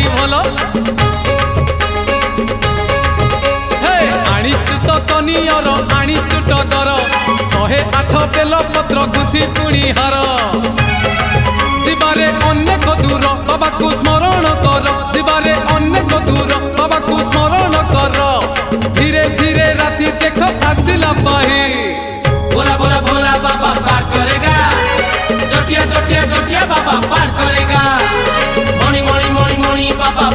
भारी भलो आनीचु तो कनियर आनीचु टडर 108 बेल पत्र गुथि पुणी हार जीवारे अनेक दूर बाबा को स्मरण कर जीवारे अनेक दूर बाबा को स्मरण कर धीरे धीरे राति देख आसिला पाही बोला बोला बोला बाबा पार करेगा जटिया जटिया जटिया बाबा पार करेगा मणि मणि मणि मणि बाबा